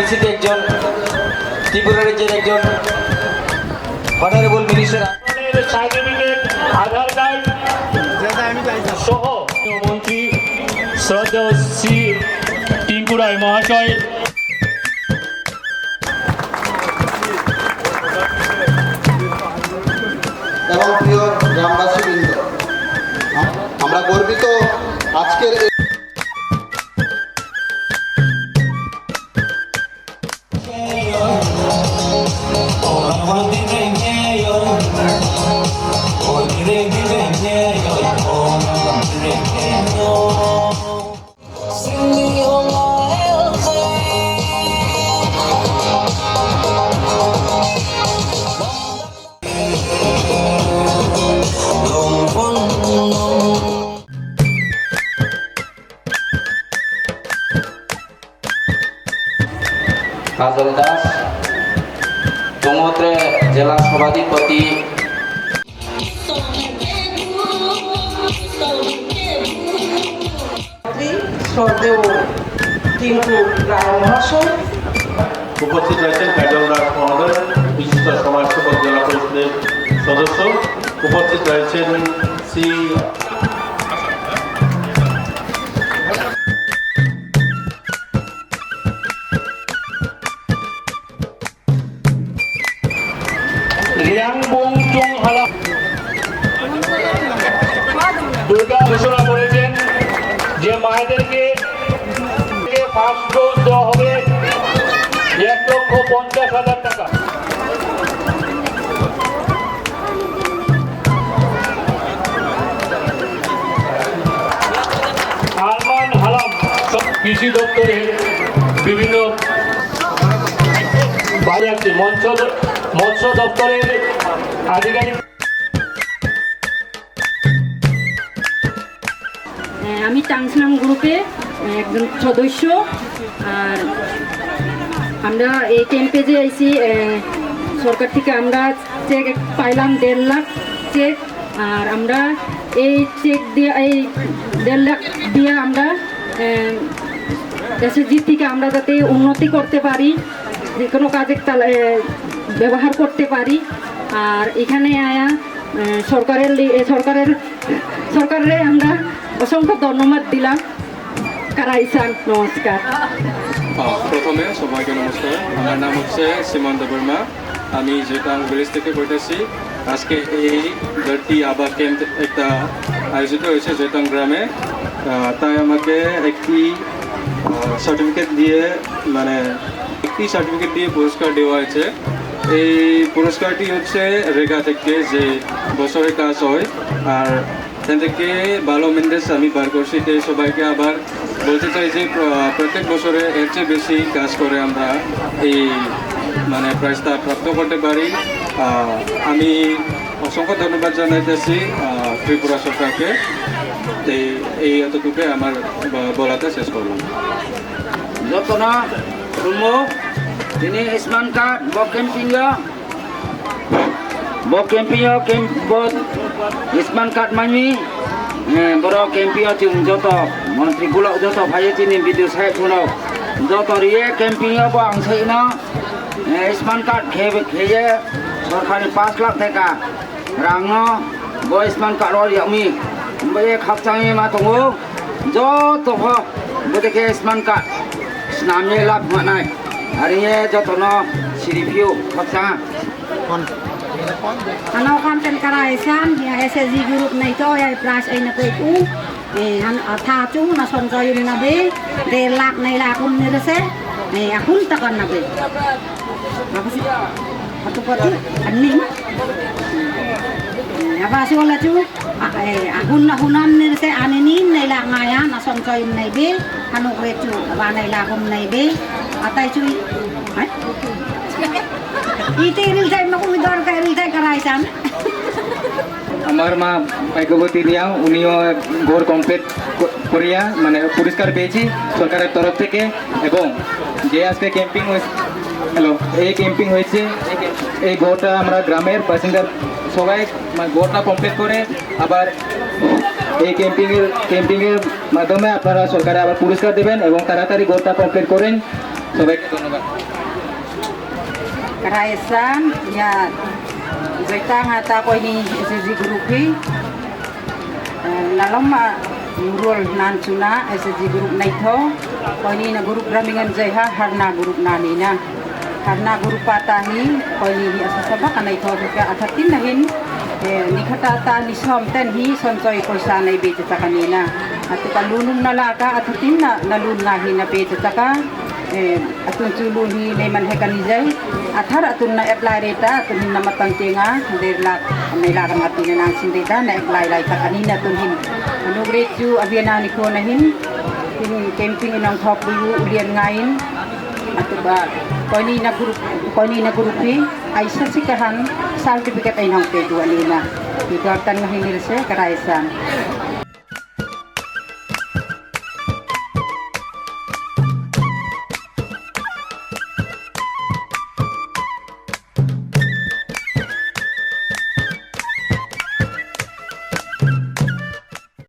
পরিচিত একজন ত্রিপুরা রাজ্যের একজন অনারেবল মিনিস্টার সার্টিফিকেট আধার কার্ড সহ মন্ত্রী শ্রদ্ধা শ্রী টিঙ্কু রায় মহাশয় এবং প্রিয় গ্রামবাসীবৃন্দ, আমরা গর্বিত আজকের কাজল দাস তুঙ্গত্রে জেলা সভাধিপতি শ্রদ্ধেয় টিঙ্কু রায় মহাশয়, উপস্থিত রয়েছেন কাজল দাস মহোদয়, বিশিষ্ট সমাজসেবক জেলা পরিষদের সদস্য। উপস্থিত রয়েছেন শ্রী রিয়াংবং চুং হালা দুর্গা ঘোষণা করেছেন যে মায়েদেরকে ফার্স্ট ডোজ দেওয়া হবে 1,50,000 টাকা। আরমান হালাম কৃষি দপ্তরের বিভিন্ন বাড়ি মৎস্য দপ্তরের আধিকারিক। আমি টাংসনাম গ্রুপে একজন সদস্য। আর আমরা এই ক্যাম্পে যে আইছি, সরকার থেকে আমরা চেক পাইলাম 1.5 লাখ চেক। আর আমরা এই চেক দিয়ে এই 1.5 লাখ দিয়ে আমরা এসএসজি থেকে আমরা যাতে উন্নতি করতে পারি, যে কোনো কাজে ব্যবহার করতে পারি। আর এখানে আয়া সরকারের আমরা অসংখ্য ধন্যবাদ দিলাম। কারাইসান নমস্কার। প্রথমে সবাইকে নমস্কার। আমার নাম হচ্ছে সীমান্ত বর্মা। আমি জেতাং ভিলেজ থেকে বলতেছি। আজকে এই ধরতি আবা ক্যাম্প একটা আয়োজিত হয়েছে জেতাং গ্রামে। তাই আমাকে একটি সার্টিফিকেট দিয়ে পুরস্কার দেওয়া হয়েছে। এই পুরস্কারটি হচ্ছে রেগা থেকে যে বছরে কাজ হয়, আর এখান থেকে ভালো মেন্টেন্স আমি বার করছি। তাই সবাইকে আবার বলতে চাই যে প্রত্যেক বছরে এর চেয়ে বেশি কাজ করে আমরা এই প্রাইজটা প্রাপ্ত করতে পারি। আমি অসংখ্য ধন্যবাদ জানাইতেছি ত্রিপুরা সরকারকে। এই এতটুকু আমার বলাতে শেষ করলাম। যতনা Sumo ini isman card bok camping bot isman card mani boro camping chung joto mantri gulo joto bhai chini video sai thuno joto rie camping bo ang sai na isman card kheye sorkari 5 lakh taka rang no bo isman card ro yami be khapchang ma tongo joto pho bodeke isman card namnya lak manai hari ini jotono siripio khapsa Ano kan karaisan ya SSG group na ito ay plus ay nakuha han athachu na sonjoy na be 1.5 lakh na ilakon ni rese akun takan na be apa sih patu ani ma apa sih wala chu hunan ni rese anenin na ilak ngaya na sonjoy na be hanu rechu ba na ilakon na be atay chu ay ite real time na kumidor ka real time karaisan আমার মা ভাগ্যবতী রিয়া, উনিও গোর complete করিয়া পুরস্কার পেয়েছি সরকারের তরফ থেকে। এবং যে আজকে ক্যাম্পিং এই ক্যাম্পিং হয়েছে, এই গোটা আমরা গ্রামের বাসিন্দা সবাই গোটা কমপ্লিট করে আবার এই ক্যাম্পিংয়ের মাধ্যমে আপনারা সরকারে আবার পুরস্কার দেবেন এবং তাড়াতাড়ি গোটা কমপ্লিট করেন। সবাইকে ধন্যবাদ। Karaisan ya zaita ngata ko ni SSG grupi nalama nurul nan chuna SSG group naitho ko ni na group ramingan jaiha harna group nanina harna group patahi ko ni asasaba kanaitho ka athatin nahin nikhata ta ni som ten hi sonchoi poisa nai be ta kanina at palunum nalaka athatin na nalun ngahi na be ta ka atun chulun hi nei man hekanijai athar atun na apply reta atun na matang tenga derlak nei la kan atin na sindita na apply lai ta kanina tun hin anugret ju abiana ni ko na hin camping nang thop bu ulian ngain atuba koni na group hi aisa sikahan certificate ay nang pe duanina ito tan mahinil se Karaisan